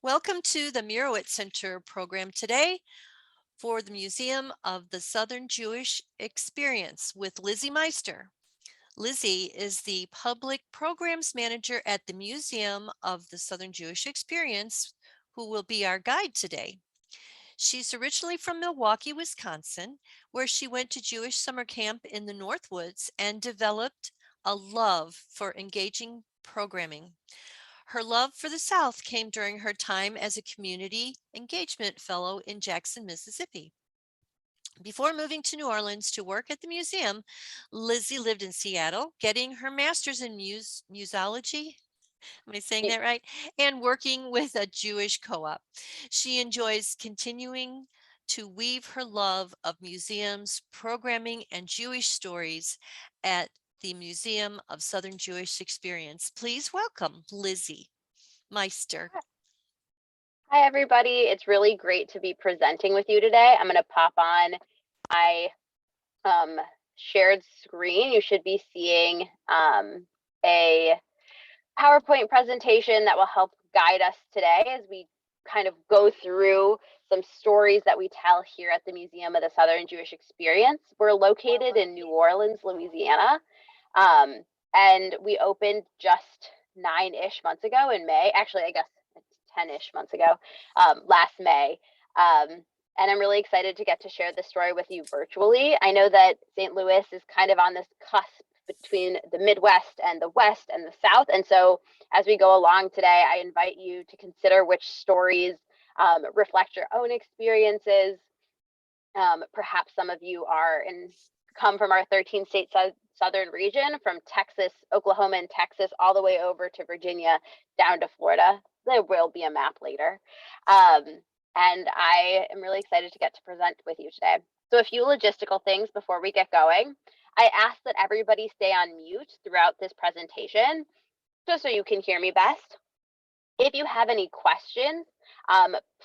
Welcome to the Mirowitz Center program today for the Museum of the Southern Jewish Experience with Lizzi Meister. Lizzi is the Public Programs Manager at the Museum of the Southern Jewish Experience, who will be our guide today. She's originally from Milwaukee, Wisconsin, where she went to Jewish summer camp in the Northwoods and developed a love for engaging programming. Her love for the South came during her time as a community engagement fellow in Jackson, Mississippi. Before moving to New Orleans to work at the museum, Lizzi lived in Seattle, getting her master's in musology. Am I saying that right? And working with a Jewish co-op. She enjoys continuing to weave her love of museums, programming, and Jewish stories at the Museum of Southern Jewish Experience. Please welcome Lizzi Meister. Hi, everybody. It's really great to be presenting with you today. I'm going to pop on my shared screen. You should be seeing a PowerPoint presentation that will help guide us today as we kind of go through some stories that we tell here at the Museum of the Southern Jewish Experience. We're located in New Orleans, Louisiana, and we opened just 9-ish months ago in May. Actually, I guess 10-ish months ago, last May. And I'm really excited to get to share this story with you virtually. I know that St. Louis is kind of on this cusp between the Midwest and the West and the South. And so as we go along today, I invite you to consider which stories reflect your own experiences. Perhaps some of you come from our 13-state southern region, from Texas, Oklahoma and Texas, all the way over to Virginia, down to Florida. There will be a map later. And I am really excited to get to present with you today. So a few logistical things before we get going. I ask that everybody stay on mute throughout this presentation, just so you can hear me best. If you have any questions,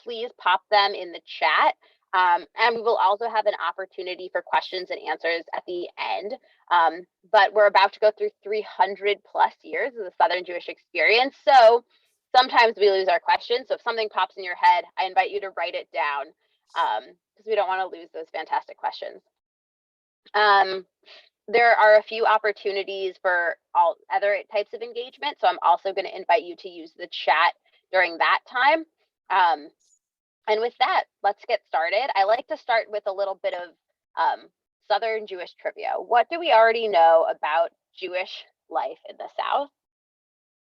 please pop them in the chat. And we will also have an opportunity for questions and answers at the end. But we're about to go through 300 plus years of the Southern Jewish Experience. So sometimes we lose our questions. So if something pops in your head, I invite you to write it down because we don't want to lose those fantastic questions. There are a few opportunities for all other types of engagement. So I'm also going to invite you to use the chat during that time. And with that, let's get started. I like to start with a little bit of Southern Jewish trivia. What do we already know about Jewish life in the South?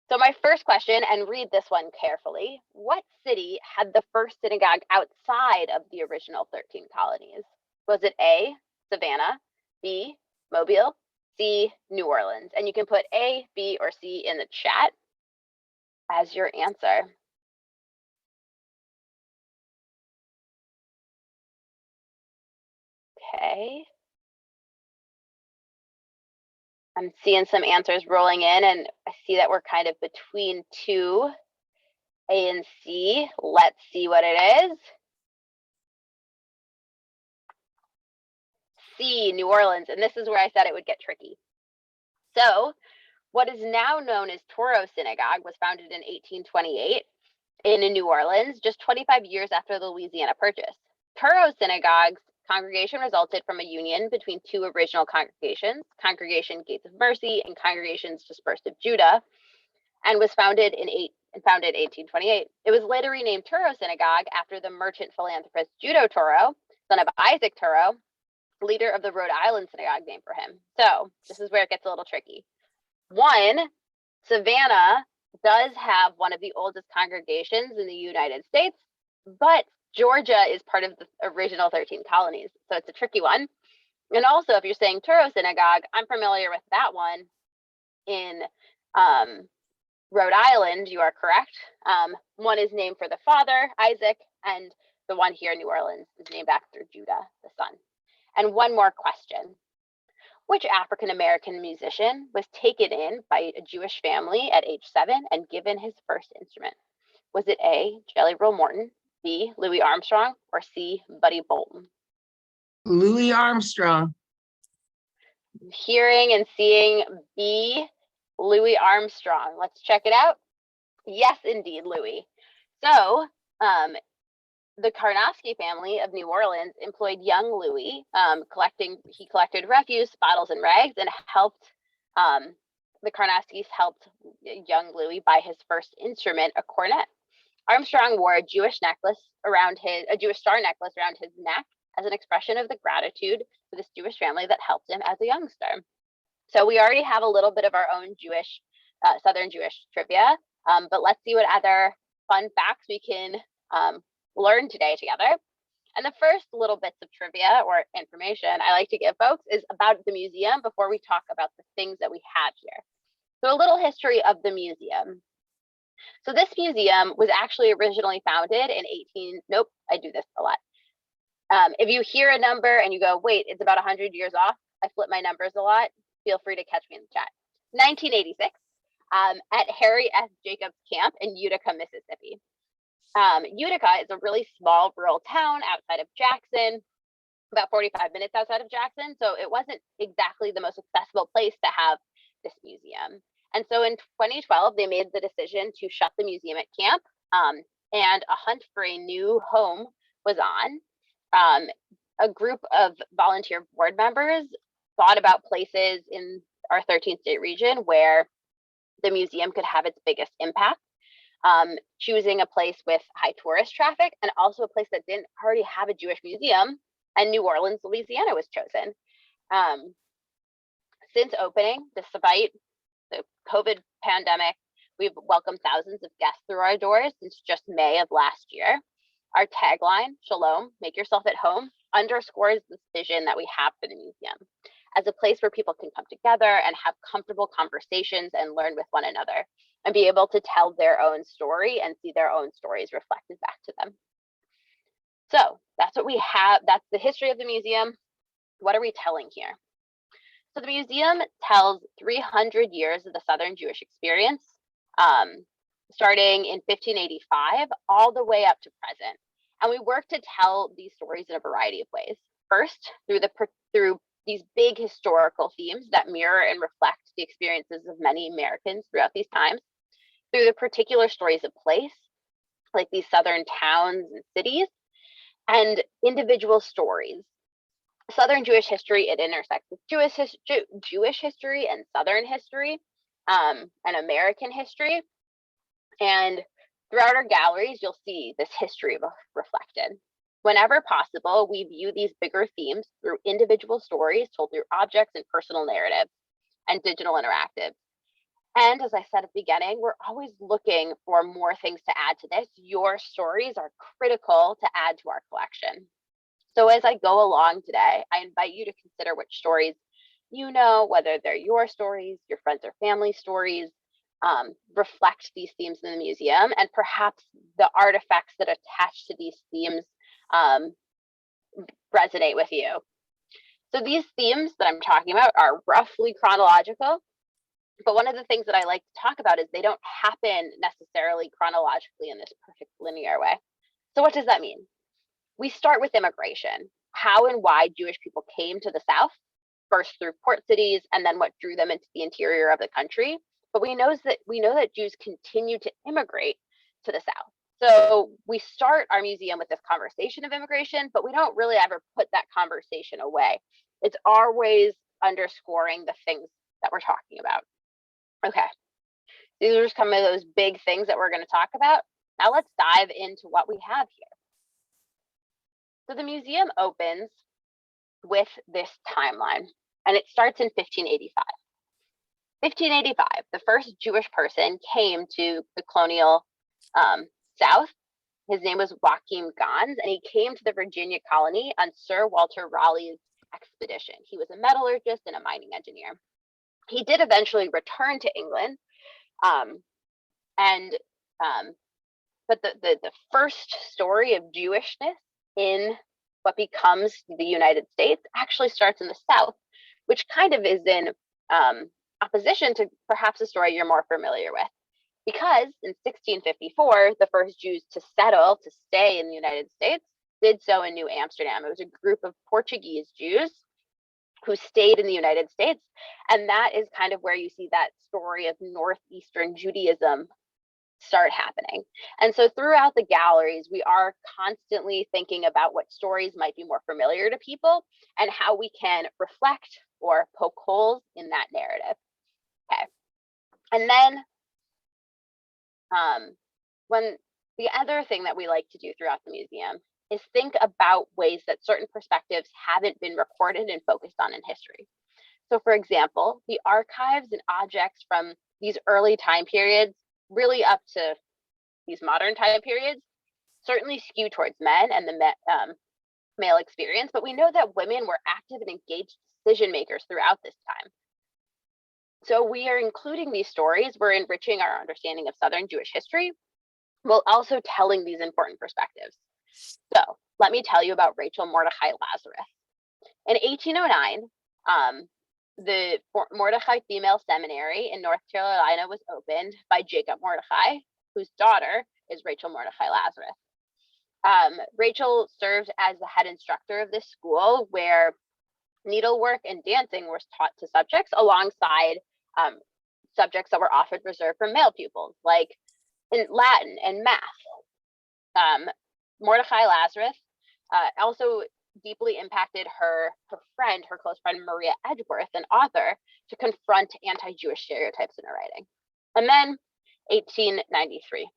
So my first question, and read this one carefully, what city had the first synagogue outside of the original 13 colonies? Was it A, Savannah, B, Mobile, C, New Orleans? And you can put A, B, or C in the chat as your answer. Okay. I'm seeing some answers rolling in, and I see that we're kind of between two, A and C. Let's see what it is. C, New Orleans, and this is where I said it would get tricky. So what is now known as Toro Synagogue was founded in 1828 in New Orleans, just 25 years after the Louisiana Purchase. Toro Synagogue's congregation resulted from a union between two original congregations, Congregation Gates of Mercy and Congregations Dispersed of Judah, and was founded in 1828. It was later renamed Toro Synagogue after the merchant philanthropist Judah Toro, son of Isaac Toro, leader of the Rhode Island Synagogue, named for him. So this is where it gets a little tricky. One, Savannah does have one of the oldest congregations in the United States, but Georgia is part of the original 13 colonies, so it's a tricky one. And also, if you're saying Toro Synagogue, I'm familiar with that one in Rhode Island. You are correct. One is named for the father, Isaac, and the one here in New Orleans is named after Judah, the son. And one more question. Which African-American musician was taken in by a Jewish family at age 7 and given his first instrument? Was it A, Jelly Roll Morton, B, Louis Armstrong, or C, Buddy Bolton? Louis Armstrong. Hearing and seeing B, Louis Armstrong. Let's check it out. Yes, indeed, Louis. So the Karnofsky family of New Orleans employed young Louis, he collected refuse, bottles, and rags, and helped, the Karnofskys helped young Louis buy his first instrument, a cornet. Armstrong wore a Jewish star necklace around his neck as an expression of the gratitude for this Jewish family that helped him as a youngster. So we already have a little bit of our own Southern Jewish trivia, but let's see what other fun facts we can learn today together. And the first little bits of trivia or information I like to give folks is about the museum before we talk about the things that we have here. So a little history of the museum. So this museum was actually originally founded in I do this a lot. If you hear a number and you go, wait, it's about 100 years off, I flip my numbers a lot, feel free to catch me in the chat. 1986, at Harry S. Jacobs Camp in Utica, Mississippi. Utica is a really small rural town outside of Jackson, about 45 minutes outside of Jackson. So it wasn't exactly the most accessible place to have this museum. And so in 2012, they made the decision to shut the museum at camp, and a hunt for a new home was on. A group of volunteer board members thought about places in our 13th state region where the museum could have its biggest impact. Choosing a place with high tourist traffic and also a place that didn't already have a Jewish museum, and New Orleans, Louisiana was chosen. Since opening, despite the COVID pandemic, we've welcomed thousands of guests through our doors since just May of last year. Our tagline, Shalom, make yourself at home, underscores this vision that we have for the museum as a place where people can come together and have comfortable conversations and learn with one another and be able to tell their own story and see their own stories reflected back to them. So that's what we have. That's the history of the museum. What are we telling here? So the museum tells 300 years of the Southern Jewish experience, starting in 1585 all the way up to present. And we work to tell these stories in a variety of ways. First, through these big historical themes that mirror and reflect the experiences of many Americans throughout these times, through the particular stories of place, like these Southern towns and cities, and individual stories. Southern Jewish history, it intersects with Jewish history and Southern history, and American history. And throughout our galleries, you'll see this history reflected. Whenever possible, we view these bigger themes through individual stories told through objects and personal narratives and digital interactives. And as I said at the beginning, we're always looking for more things to add to this. Your stories are critical to add to our collection. So as I go along today, I invite you to consider which stories you know, whether they're your stories, your friends or family stories, reflect these themes in the museum, and perhaps the artifacts that attach to these themes resonate with you. So these themes that I'm talking about are roughly chronological, but one of the things that I like to talk about is they don't happen necessarily chronologically in this perfect linear way. So what does that mean? We start with immigration, how and why Jewish people came to the South, first through port cities, and then what drew them into the interior of the country. But we know that Jews continue to immigrate to the South. So we start our museum with this conversation of immigration, but we don't really ever put that conversation away. It's always underscoring the things that we're talking about. Okay, these are just some of those big things that we're going to talk about. Now let's dive into what we have here. So the museum opens with this timeline, and it starts in 1585. 1585, the first Jewish person came to the colonial South. His name was Joachim Gans, and he came to the Virginia colony on Sir Walter Raleigh's expedition. He was a metallurgist and a mining engineer. He did eventually return to England, but the first story of Jewishness in what becomes the United States actually starts in the South, which kind of is in opposition to perhaps a story you're more familiar with. Because in 1654, the first Jews to stay in the United States did so in New Amsterdam. It was a group of Portuguese Jews who stayed in the United States. And that is kind of where you see that story of Northeastern Judaism start happening. And so throughout the galleries, we are constantly thinking about what stories might be more familiar to people and how we can reflect or poke holes in that narrative. Okay. And then when the other thing that we like to do throughout the museum is think about ways that certain perspectives haven't been recorded and focused on in history. So for example, the archives and objects from these early time periods, really up to these modern time periods, certainly skew towards men and the male experience, but we know that women were active and engaged decision makers throughout this time. So we are including these stories, we're enriching our understanding of Southern Jewish history, while also telling these important perspectives. So let me tell you about Rachel Mordechai Lazarus. In 1809, the Mordechai Female Seminary in North Carolina was opened by Jacob Mordechai, whose daughter is Rachel Mordechai Lazarus. Rachel served as the head instructor of this school, where needlework and dancing were taught to subjects alongside subjects that were often reserved for male pupils, like in Latin and math. Mordechai Lazarus also deeply impacted her close friend Maria Edgeworth, an author, to confront anti-Jewish stereotypes in her writing. And then 1893,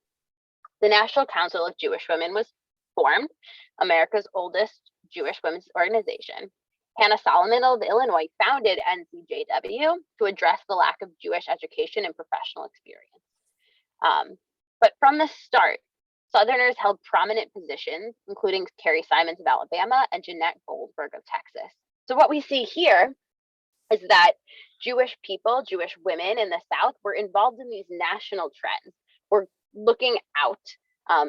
the National Council of Jewish Women was formed, America's oldest Jewish women's organization. Hannah Solomon of Illinois founded NCJW to address the lack of Jewish education and professional experience. But from the start, Southerners held prominent positions, including Carrie Simons of Alabama and Jeanette Goldberg of Texas. So what we see here is that Jewish people, Jewish women in the South, were involved in these national trends. We're looking out.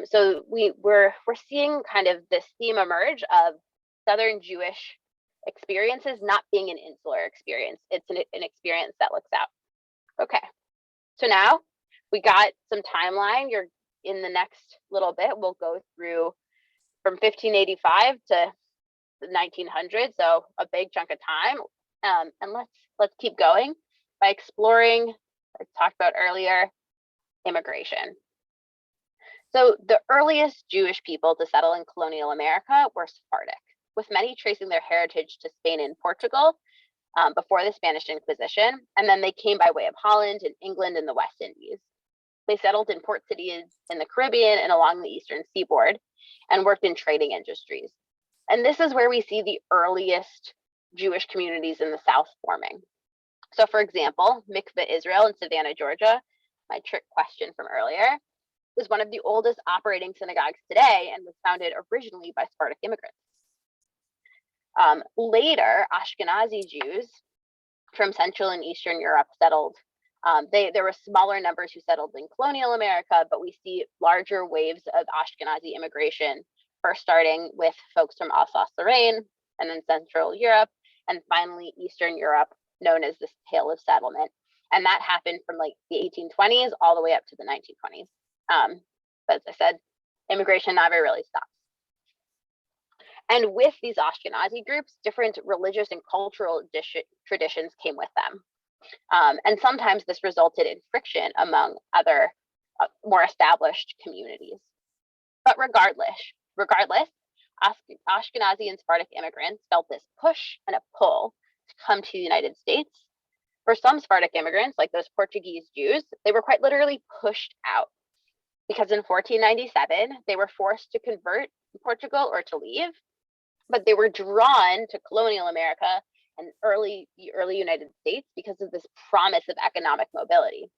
So we're seeing kind of this theme emerge of Southern Jewish experiences not being an insular experience. It's an experience that looks out. Okay, so now we got some timeline. You're in the next little bit, we'll go through from 1585 to the 1900s, so a big chunk of time. And let's keep going by exploring, I talked about earlier, immigration. So the earliest Jewish people to settle in colonial America were Sephardic, with many tracing their heritage to Spain and Portugal before the Spanish Inquisition, and then they came by way of Holland and England and the West Indies. They settled in port cities in the Caribbean and along the eastern seaboard and worked in trading industries. And this is where we see the earliest Jewish communities in the South forming. So for example, Mikveh Israel in Savannah, Georgia, my trick question from earlier, is one of the oldest operating synagogues today and was founded originally by Sephardic immigrants. Later, Ashkenazi Jews from Central and Eastern Europe settled. There were smaller numbers who settled in colonial America, but we see larger waves of Ashkenazi immigration, first starting with folks from Alsace-Lorraine, and then Central Europe, and finally Eastern Europe, known as the Tale of Settlement. And that happened from like the 1820s all the way up to the 1920s. But as I said, immigration never really stopped. And with these Ashkenazi groups, different religious and cultural traditions came with them. And sometimes this resulted in friction among other more established communities. But regardless, Ashkenazi and Sephardic immigrants felt this push and a pull to come to the United States. For some Sephardic immigrants, like those Portuguese Jews, they were quite literally pushed out, because in 1497, they were forced to convert to Portugal or to leave, but they were drawn to colonial America and the early United States because of this promise of economic mobility.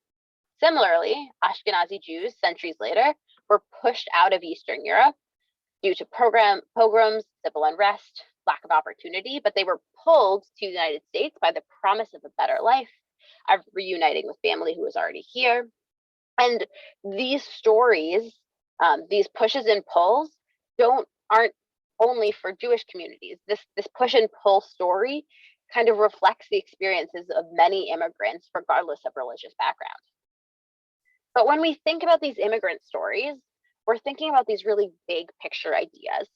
Similarly, Ashkenazi Jews centuries later were pushed out of Eastern Europe due to pogroms, civil unrest, lack of opportunity, but they were pulled to the United States by the promise of a better life, of reuniting with family who was already here. And these stories, these pushes and pulls, aren't only for Jewish communities. This push and pull story kind of reflects the experiences of many immigrants, regardless of religious background. But when we think about these immigrant stories, we're thinking about these really big picture ideas.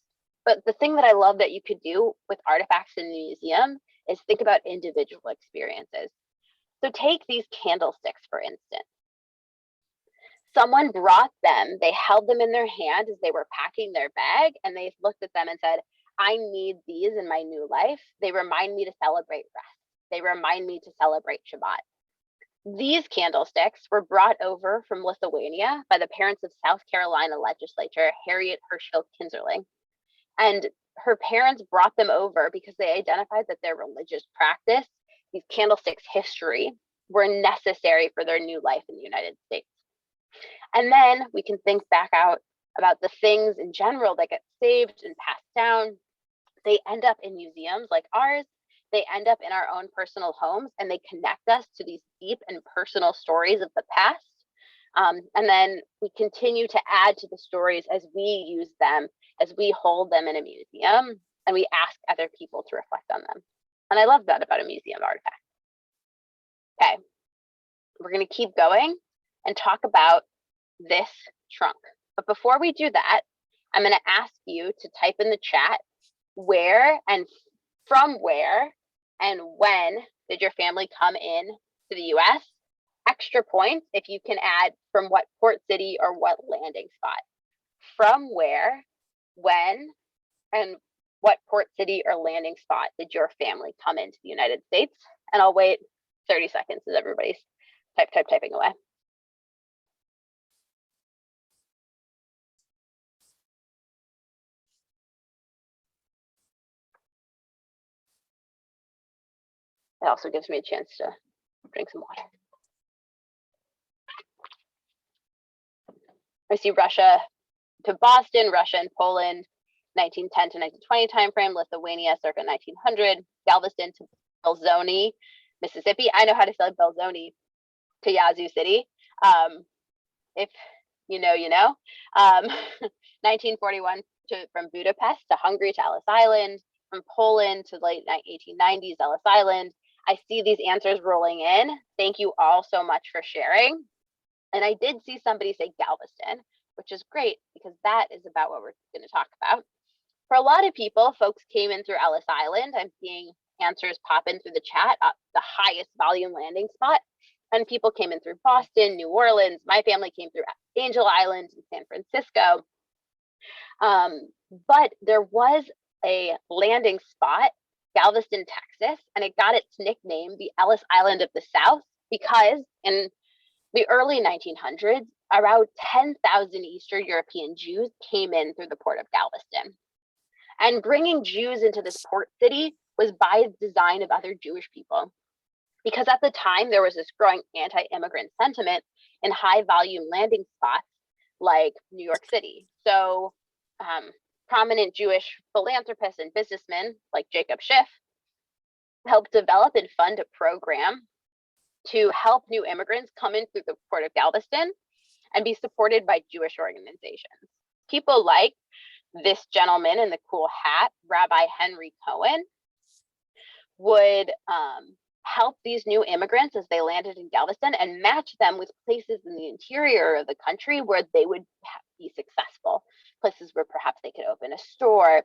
But the thing that I love that you could do with artifacts in the museum is think about individual experiences. So take these candlesticks, for instance. Someone brought them, they held them in their hand as they were packing their bag, and they looked at them and said, I need these in my new life. They remind me to celebrate rest. They remind me to celebrate Shabbat. These candlesticks were brought over from Lithuania by the parents of South Carolina legislator Harriet Hirschfield Kinserling. And her parents brought them over because they identified that their religious practice, these candlesticks' history, were necessary for their new life in the United States. And then we can think back out about the things in general that get saved and passed down. They end up in museums like ours. They end up in our own personal homes, and they connect us to these deep and personal stories of the past. And then we continue to add to the stories as we use them, as we hold them in a museum, and we ask other people to reflect on them. And I love that about a museum artifact. Okay, we're going to keep going and talk about this trunk. But before we do that, I'm going to ask you to type in the chat where and from where and when did your family come in to the US? Extra points if you can add from what port city or what landing spot. From where, when, and what port city or landing spot did your family come into the United States? And I'll wait 30 seconds as everybody's typing away. It also gives me a chance to drink some water. I see Russia to Boston, Russia and Poland, 1910 to 1920 timeframe, Lithuania circa 1900, Galveston to Belzoni, Mississippi. I know how to spell Belzoni, to Yazoo City. If you know, you know. 1941 from Budapest to Hungary to Ellis Island, from Poland to late 1890s, Ellis Island. I see these answers rolling in. Thank you all so much for sharing. And I did see somebody say Galveston, which is great because that is about what we're going to talk about. For a lot of people, folks came in through Ellis Island. I'm seeing answers pop in through the chat, the highest volume landing spot. And people came in through Boston, New Orleans. My family came through Angel Island and San Francisco. But there was a landing spot, Galveston, Texas, and it got its nickname, the Ellis Island of the South, because in the early 1900s, around 10,000 Eastern European Jews came in through the port of Galveston. And bringing Jews into this port city was by design of other Jewish people. Because at the time, there was this growing anti-immigrant sentiment in high-volume landing spots like New York City. So prominent Jewish philanthropists and businessmen like Jacob Schiff helped develop and fund a program to help new immigrants come in through the port of Galveston and be supported by Jewish organizations. People like this gentleman in the cool hat, Rabbi Henry Cohen, would help these new immigrants as they landed in Galveston and match them with places in the interior of the country where they would be successful, places where perhaps they could open a store.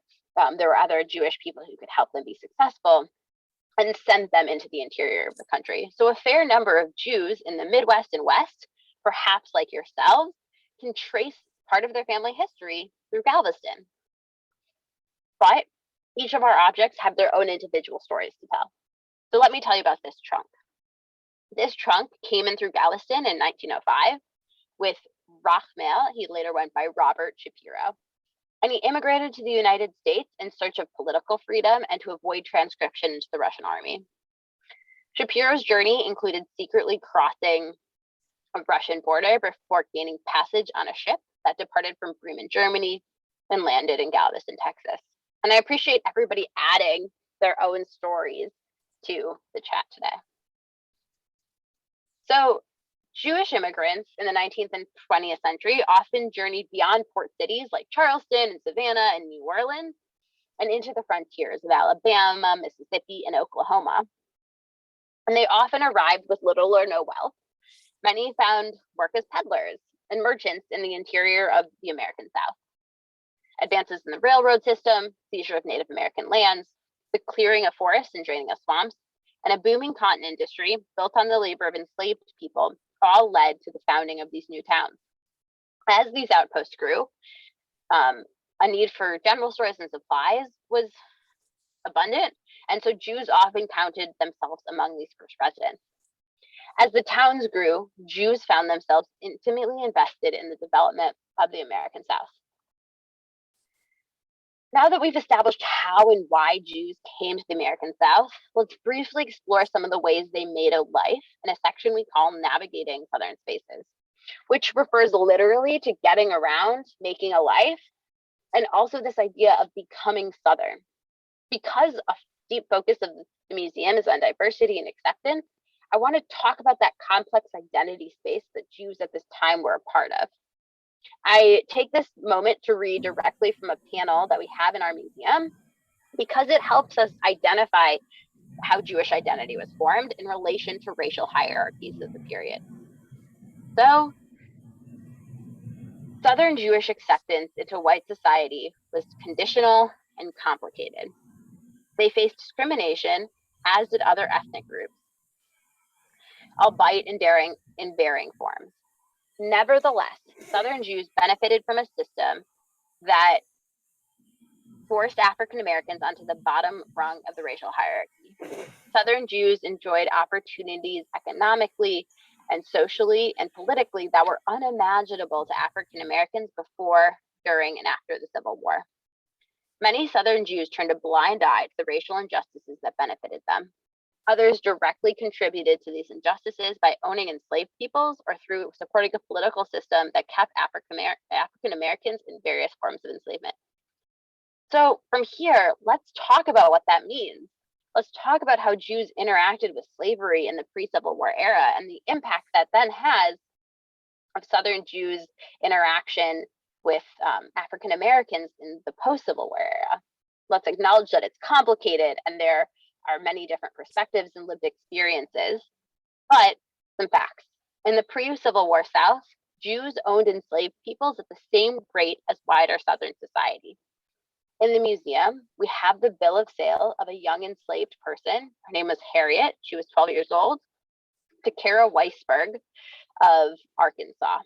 There were other Jewish people who could help them be successful and send them into the interior of the country. So a fair number of Jews in the Midwest and West, perhaps like yourselves, can trace part of their family history through Galveston. But each of our objects have their own individual stories to tell. So let me tell you about this trunk. This trunk came in through Galveston in 1905 with Rachmel. He later went by Robert Shapiro. And he immigrated to the United States in search of political freedom and to avoid transcription into the Russian army. Shapiro's journey included secretly crossing a Russian border before gaining passage on a ship that departed from Bremen, Germany, and landed in Galveston, Texas. And I appreciate everybody adding their own stories to the chat today. So Jewish immigrants in the 19th and 20th century often journeyed beyond port cities like Charleston and Savannah and New Orleans and into the frontiers of Alabama, Mississippi, and Oklahoma. And they often arrived with little or no wealth. Many found work as peddlers and merchants in the interior of the American South. Advances in the railroad system, seizure of Native American lands, the clearing of forests and draining of swamps, and a booming cotton industry built on the labor of enslaved people all led to the founding of these new towns. As these outposts grew, a need for general stores and supplies was abundant, and so Jews often counted themselves among these first residents. As the towns grew, Jews found themselves intimately invested in the development of the American South. Now that we've established how and why Jews came to the American South, let's briefly explore some of the ways they made a life in a section we call Navigating Southern Spaces, which refers literally to getting around, making a life, and also this idea of becoming Southern. Because a deep focus of the museum is on diversity and acceptance, I want to talk about that complex identity space that Jews at this time were a part of. I take this moment to read directly from a panel that we have in our museum because it helps us identify how Jewish identity was formed in relation to racial hierarchies of the period. So, Southern Jewish acceptance into white society was conditional and complicated. They faced discrimination, as did other ethnic groups, albeit in varying forms. Nevertheless, Southern Jews benefited from a system that forced African Americans onto the bottom rung of the racial hierarchy. Southern Jews enjoyed opportunities economically and socially and politically that were unimaginable to African Americans before, during, and after the Civil War. Many Southern Jews turned a blind eye to the racial injustices that benefited them. Others directly contributed to these injustices by owning enslaved peoples or through supporting a political system that kept African Americans in various forms of enslavement. So from here, let's talk about what that means. Let's talk about how Jews interacted with slavery in the pre-Civil War era and the impact that then has of Southern Jews' interaction with African Americans in the post-Civil War era. Let's acknowledge that it's complicated and there are many different perspectives and lived experiences, but some facts. In the pre-Civil War South, Jews owned enslaved peoples at the same rate as wider Southern society. In the museum, we have the bill of sale of a young enslaved person. Her name was Harriet. She was 12 years old, to Kara Weisberg of Arkansas.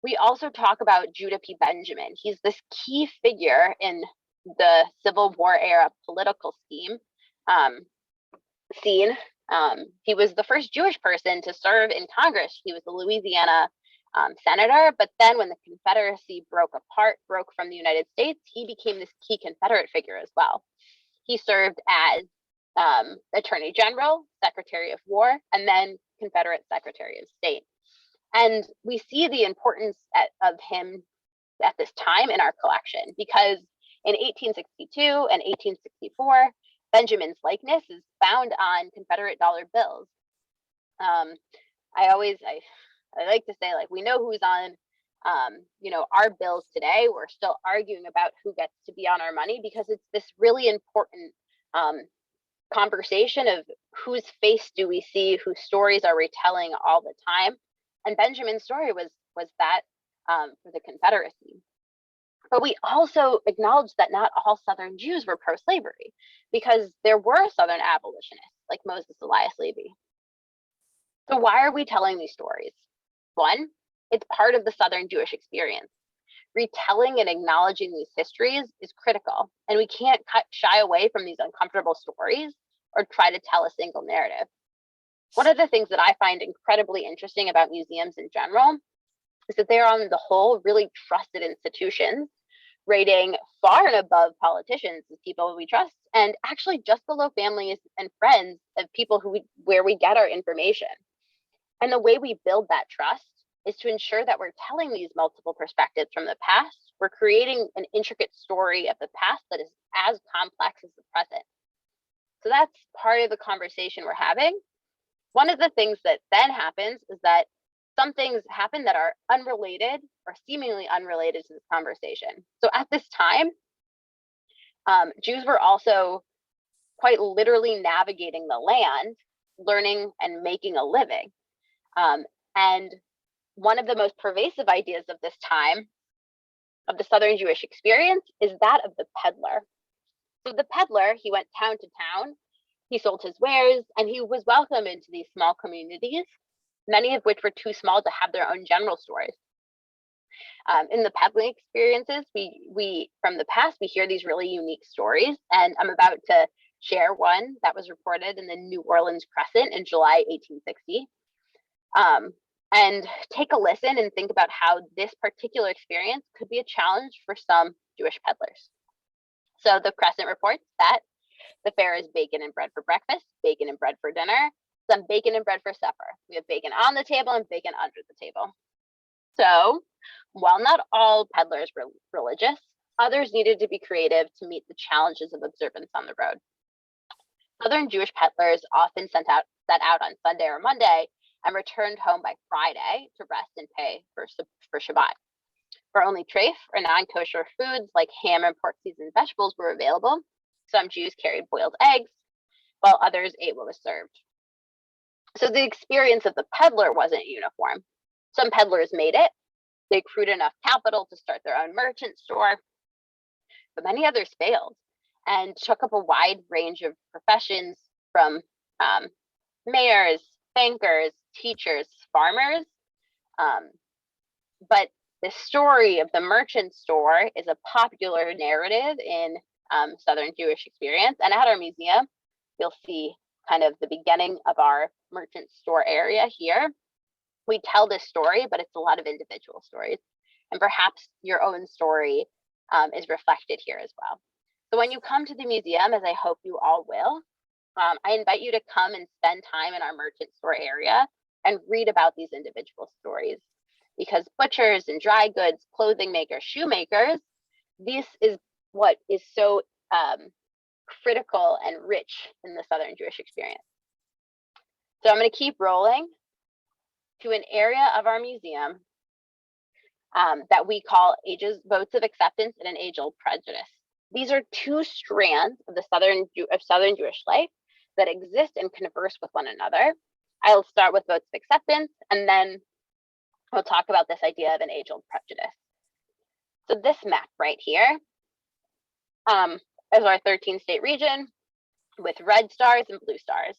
We also talk about Judah P. Benjamin. He's this key figure in the Civil War era political scene. He was the first Jewish person to serve in Congress. He was a Louisiana senator, but then when the Confederacy broke from the United States, he became this key Confederate figure as well. He served as Attorney General, Secretary of War, and then Confederate Secretary of State. And we see the importance of him at this time in our collection because in 1862 and 1864, Benjamin's likeness is found on Confederate dollar bills. I like to say, like, we know who's on, our bills today. We're still arguing about who gets to be on our money because it's this really important conversation of whose face do we see, whose stories are we telling all the time. And Benjamin's story was that for the Confederacy. But we also acknowledge that not all Southern Jews were pro-slavery because there were Southern abolitionists like Moses Elias Levy. So why are we telling these stories? One, it's part of the Southern Jewish experience. Retelling and acknowledging these histories is critical, and we can't shy away from these uncomfortable stories or try to tell a single narrative. One of the things that I find incredibly interesting about museums in general is that they're on the whole really trusted institutions, rating far and above politicians as people we trust, and actually just below families and friends of people where we get our information. And the way we build that trust is to ensure that we're telling these multiple perspectives from the past. We're creating an intricate story of the past that is as complex as the present. So that's part of the conversation we're having. One of the things that then happens is that some things happen that are unrelated or seemingly unrelated to this conversation. So at this time, Jews were also quite literally navigating the land, learning and making a living. And one of the most pervasive ideas of this time, of the Southern Jewish experience, is that of the peddler. So the peddler, he went town to town, he sold his wares, and he was welcome into these small communities, many of which were too small to have their own general stores. In the peddling experiences, we from the past, we hear these really unique stories, and I'm about to share one that was reported in the New Orleans Crescent in July 1860. And take a listen and think about how this particular experience could be a challenge for some Jewish peddlers. So the Crescent reports that the fair is bacon and bread for breakfast, bacon and bread for dinner, some bacon and bread for supper. We have bacon on the table and bacon under the table. So while not all peddlers were religious, others needed to be creative to meet the challenges of observance on the road. Southern Jewish peddlers often set out on Sunday or Monday and returned home by Friday to rest and pay for Shabbat. For only treif or non-kosher foods like ham and pork seasoned vegetables were available, some Jews carried boiled eggs, while others ate what was served. So the experience of the peddler wasn't uniform. Some peddlers made it. They accrued enough capital to start their own merchant store, but many others failed and took up a wide range of professions from mayors, bankers, teachers, farmers. But the story of the merchant store is a popular narrative in Southern Jewish experience. And at our museum, you'll see kind of the beginning of our merchant store area here. We tell this story, but it's a lot of individual stories. And perhaps your own story is reflected here as well. So when you come to the museum, as I hope you all will, I invite you to come and spend time in our merchant store area and read about these individual stories. Because butchers and dry goods, clothing makers, shoemakers, this is what is so critical and rich in the Southern Jewish experience. So I'm going to keep rolling to an area of our museum that we call votes of acceptance and an age-old prejudice. These are two strands of the Southern Jewish life that exist and converse with one another. I'll start with votes of acceptance, and then we'll talk about this idea of an age-old prejudice. So this map right here is our 13-state region with red stars and blue stars.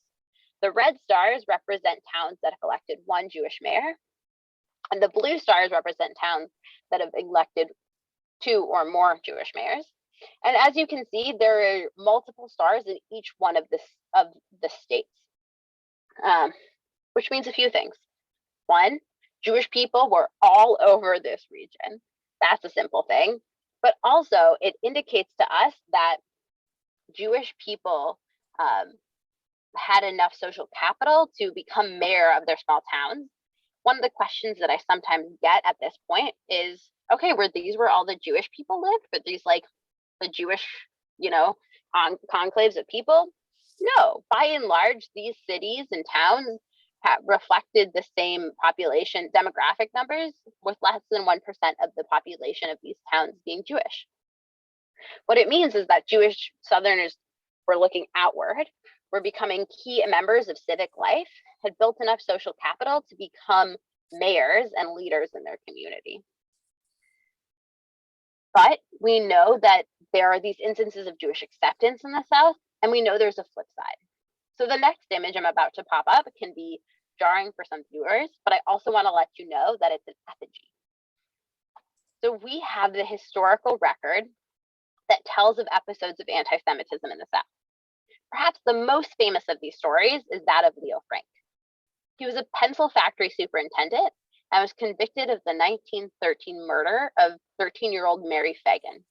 The red stars represent towns that have elected one Jewish mayor, and the blue stars represent towns that have elected 2 or more Jewish mayors. And as you can see, there are multiple stars in each one of the states, which means a few things. One, Jewish people were all over this region. That's a simple thing. But also, it indicates to us that Jewish people had enough social capital to become mayor of their small towns. One of the questions that I sometimes get at this point is, okay, were these where all the Jewish people lived? Were these like the Jewish, conclaves of people? No, by and large, these cities and towns reflected the same population demographic numbers, with less than 1% of the population of these towns being Jewish. What it means is that Jewish Southerners were looking outward, were becoming key members of civic life, had built enough social capital to become mayors and leaders in their community. But we know that there are these instances of Jewish acceptance in the South, and we know there's a flip side. So the next image I'm about to pop up can be jarring for some viewers, but I also want to let you know that it's an effigy. So we have the historical record that tells of episodes of anti-Semitism in the South. Perhaps the most famous of these stories is that of Leo Frank. He was a pencil factory superintendent and was convicted of the 1913 murder of 13-year-old Mary Fagan.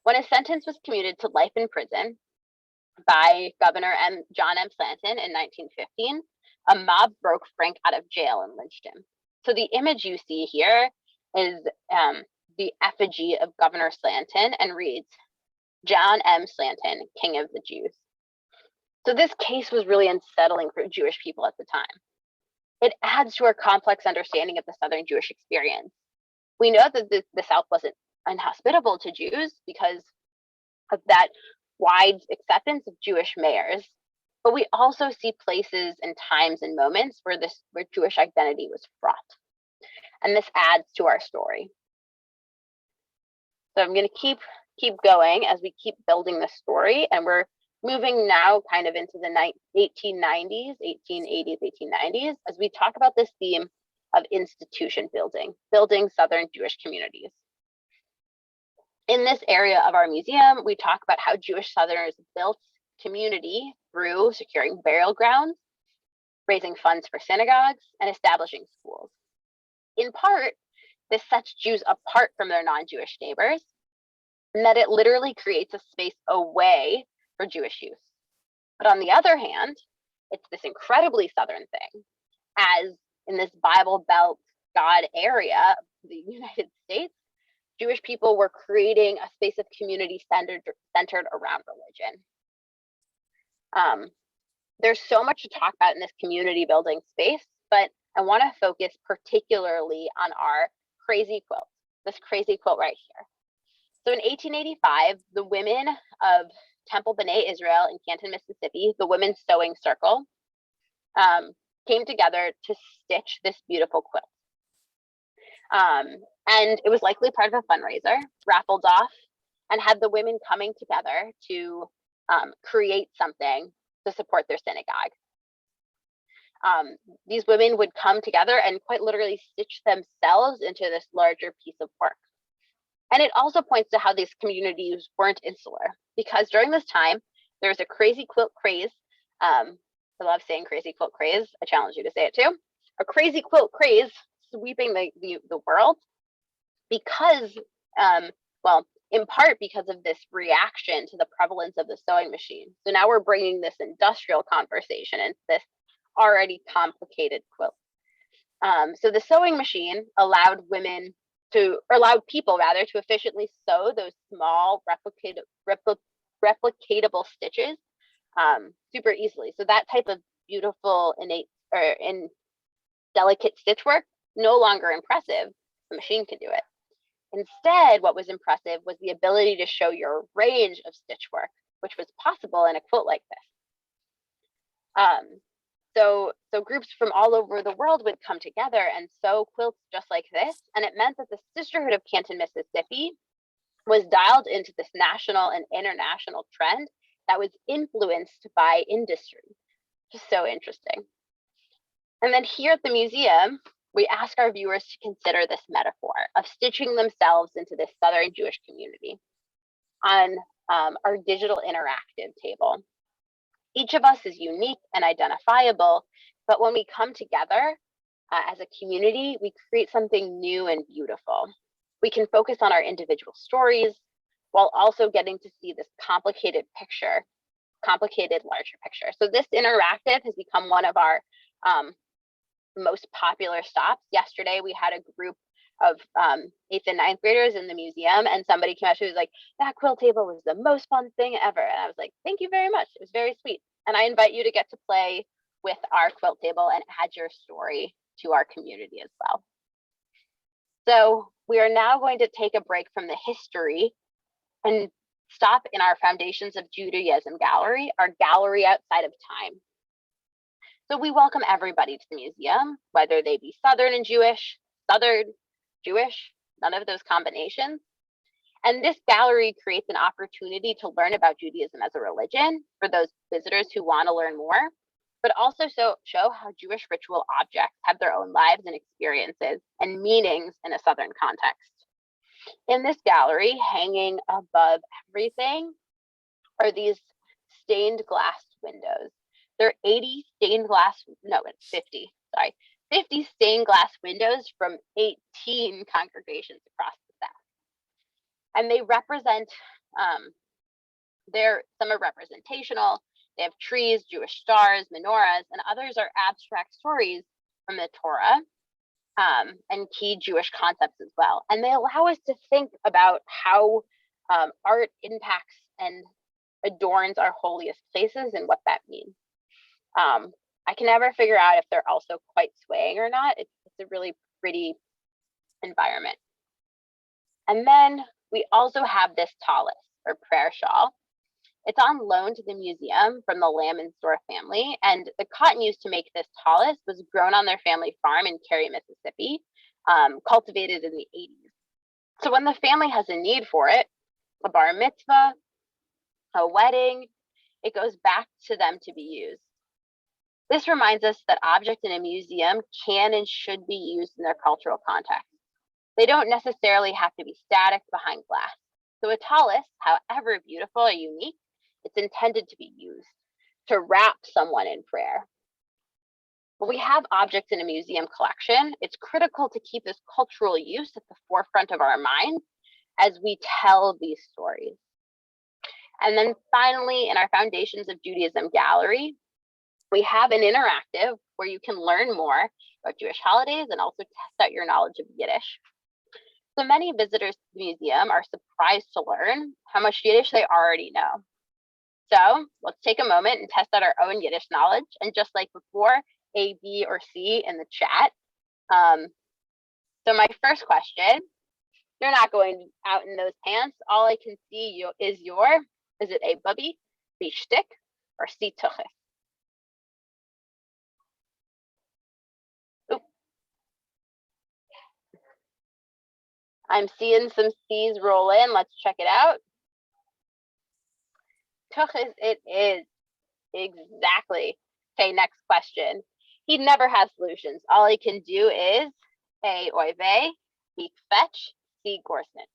When his sentence was commuted to life in prison by Governor John M. Slanton in 1915, a mob broke Frank out of jail and lynched him. So the image you see here is the effigy of Governor Slanton and reads, "John M. Slanton, King of the Jews." So this case was really unsettling for Jewish people at the time. It adds to our complex understanding of the Southern Jewish experience. We know that the South wasn't inhospitable to Jews because of that wide acceptance of Jewish mayors, but we also see places and times and moments where Jewish identity was fraught. And this adds to our story. So I'm going to keep going as we keep building the story, and we're moving now kind of into the 1890s, 1880s, 1890s, as we talk about this theme of institution building Southern Jewish communities. In this area of our museum, we talk about how Jewish Southerners built community through securing burial grounds, raising funds for synagogues, and establishing schools. In part, this sets Jews apart from their non-Jewish neighbors, and that it literally creates a space away for Jewish use. But on the other hand, it's this incredibly Southern thing, as in this Bible Belt God area of the United States, Jewish people were creating a space of community centered around religion. There's so much to talk about in this community building space, but I want to focus particularly on our crazy quilt, this crazy quilt right here. So in 1885, the women of Temple B'nai Israel in Canton, Mississippi, the Women's Sewing Circle, came together to stitch this beautiful quilt. And it was likely part of a fundraiser, raffled off, and had the women coming together to create something to support their synagogue. These women would come together and quite literally stitch themselves into this larger piece of work. And it also points to how these communities weren't insular, because during this time, there was a crazy quilt craze. I love saying crazy quilt craze. I challenge you to say it too. A crazy quilt craze sweeping the world because, well, in part because of this reaction to the prevalence of the sewing machine. So now we're bringing this industrial conversation into this already complicated quilt. So the sewing machine allowed people to efficiently sew those small replicatable stitches super easily. So that type of beautiful delicate stitch work, no longer impressive. The machine can do it. Instead, what was impressive was the ability to show your range of stitch work, which was possible in a quilt like this. So groups from all over the world would come together and sew quilts just like this, and it meant that the Sisterhood of Canton, Mississippi was dialed into this national and international trend that was influenced by industry. Just so interesting. And then here at the museum, we ask our viewers to consider this metaphor of stitching themselves into this Southern Jewish community on our digital interactive table. Each of us is unique and identifiable, but when we come together as a community, we create something new and beautiful. We can focus on our individual stories while also getting to see this complicated larger picture. So this interactive has become one of our most popular stops. Yesterday, we had a group of 8th and 9th graders in the museum, and somebody came out to me, was like, that quilt table was the most fun thing ever. And I was like, thank you very much. It was very sweet. And I invite you to get to play with our quilt table and add your story to our community as well. So we are now going to take a break from the history and stop in our Foundations of Judaism gallery, our gallery outside of time. So we welcome everybody to the museum, whether they be Southern and Jewish, Southern, Jewish, none of those combinations. And this gallery creates an opportunity to learn about Judaism as a religion for those visitors who want to learn more, but also show how Jewish ritual objects have their own lives and experiences and meanings in a Southern context. In this gallery, hanging above everything, are these stained glass windows. There are 50 stained glass windows from 18 congregations across the South. And they represent, some are representational. They have trees, Jewish stars, menorahs, and others are abstract stories from the Torah and key Jewish concepts as well. And they allow us to think about how art impacts and adorns our holiest places and what that means. I can never figure out if they're also quite swaying or not. It's a really pretty environment. And then we also have this Tallis, or prayer shawl. It's on loan to the museum from the Lamensdorf family, and the cotton used to make this Tallis was grown on their family farm in Cary, Mississippi, cultivated in the 80s. So when the family has a need for it, a bar mitzvah, a wedding, it goes back to them to be used. This reminds us that objects in a museum can and should be used in their cultural context. They don't necessarily have to be static behind glass. So a tallis, however beautiful or unique, it's intended to be used to wrap someone in prayer. When we have objects in a museum collection, it's critical to keep this cultural use at the forefront of our minds as we tell these stories. And then finally, in our Foundations of Judaism gallery, we have an interactive where you can learn more about Jewish holidays and also test out your knowledge of Yiddish. So many visitors to the museum are surprised to learn how much Yiddish they already know. So let's take a moment and test out our own Yiddish knowledge. And just like before, A, B, or C in the chat. So my first question, you're not going out in those pants. All I can see is it A, bubby, B, shtick, or C, tuchis? I'm seeing some C's roll in. Let's check it out. Tuchis, it is. Exactly. Okay, next question. He never has solutions. All he can do is A, oy vey, B, fetch, C, gorsnit.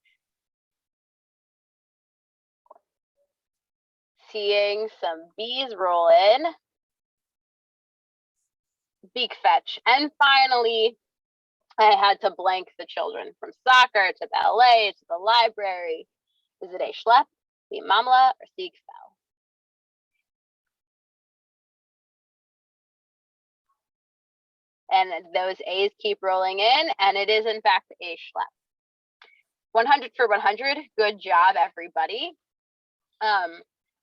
Seeing some B's roll in. Beak fetch. And finally, I had to blank the children from soccer to ballet to the library. Is it A, schlep, B, mamla, or C, kfel? And those A's keep rolling in, and it is in fact A, schlep. 100 for 100. Good job, everybody.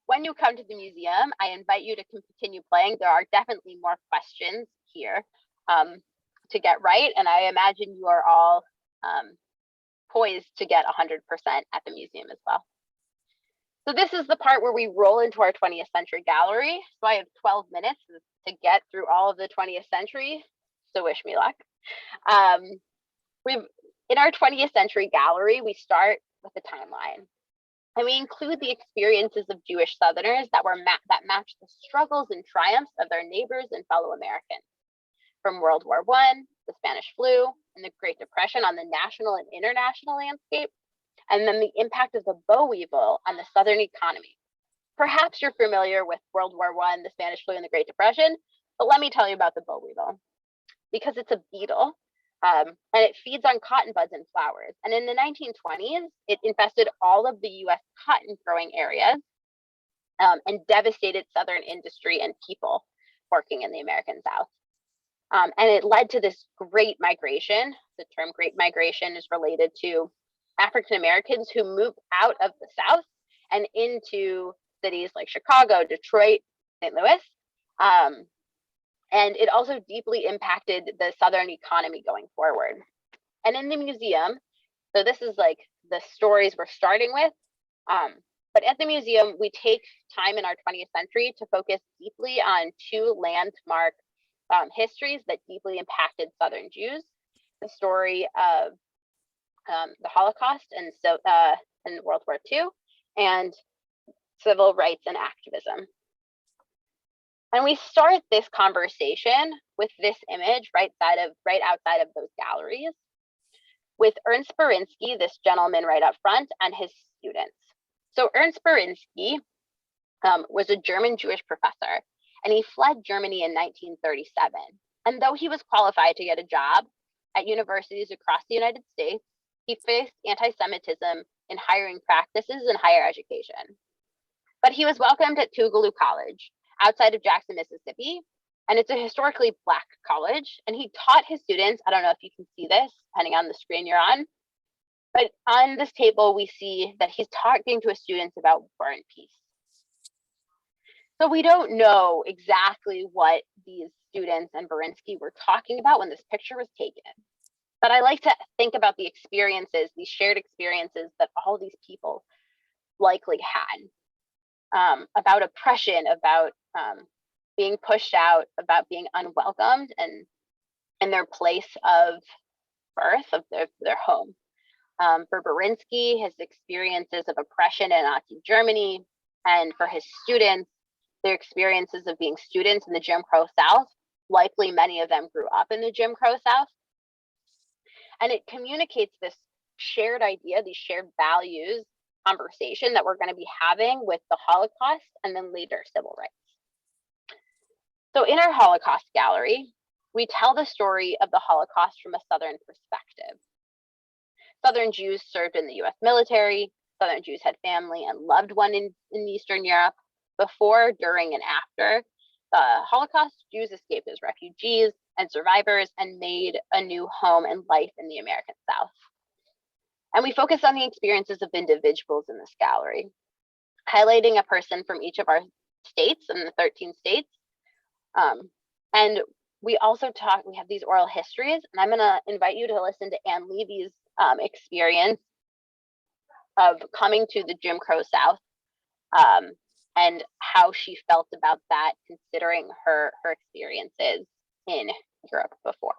When you come to the museum, I invite you to continue playing. There are definitely more questions here to get right, and I imagine you are all poised to get 100% at the museum as well. So this is the part where we roll into our 20th century gallery. So I have 12 minutes to get through all of the 20th century, so wish me luck. In our 20th century gallery, we start with the timeline. And we include the experiences of Jewish Southerners that match the struggles and triumphs of their neighbors and fellow Americans. From World War I, the Spanish flu, and the Great Depression on the national and international landscape, and then the impact of the boll weevil on the Southern economy. Perhaps you're familiar with World War I, the Spanish flu, and the Great Depression, but let me tell you about the boll weevil. Because it's a beetle, and it feeds on cotton buds and flowers. And in the 1920s, it infested all of the US cotton growing areas and devastated Southern industry and people working in the American South. And it led to this great migration. The term Great Migration is related to African Americans who moved out of the South and into cities like Chicago, Detroit, St. Louis. And it also deeply impacted the Southern economy going forward. And in the museum, so this is like the stories we're starting with, but at the museum, we take time in our 20th century to focus deeply on two landmark histories that deeply impacted Southern Jews: the story of the Holocaust and World War II, and civil rights and activism. And we start this conversation with this image right outside of those galleries, with Ernst Berinsky, this gentleman right up front, and his students. So Ernst Berinsky was a German Jewish professor, and he fled Germany in 1937. And though he was qualified to get a job at universities across the United States, he faced anti-Semitism in hiring practices in higher education. But he was welcomed at Tougaloo College outside of Jackson, Mississippi, and it's a historically Black college. And he taught his students, I don't know if you can see this, depending on the screen you're on, but on this table, we see that he's talking to his students about War and Peace. So we don't know exactly what these students and Berinsky were talking about when this picture was taken. But I like to think about the experiences, these shared experiences that all these people likely had, about oppression, about being pushed out, about being unwelcomed, and in their place of birth, of their home. For Berinsky, his experiences of oppression in Nazi Germany, and for his students, their experiences of being students in the Jim Crow South. Likely many of them grew up in the Jim Crow South. And it communicates this shared idea, these shared values, conversation that we're going to be having with the Holocaust and then later civil rights. So in our Holocaust gallery, we tell the story of the Holocaust from a Southern perspective. Southern Jews served in the US military. Southern Jews had family and loved one in Eastern Europe. Before, during, and after the Holocaust, Jews escaped as refugees and survivors and made a new home and life in the American South. And we focus on the experiences of individuals in this gallery, highlighting a person from each of our states and the 13 states. And we also we have these oral histories, and I'm gonna invite you to listen to Ann Levy's experience of coming to the Jim Crow South and how she felt about that, considering her experiences in Europe before.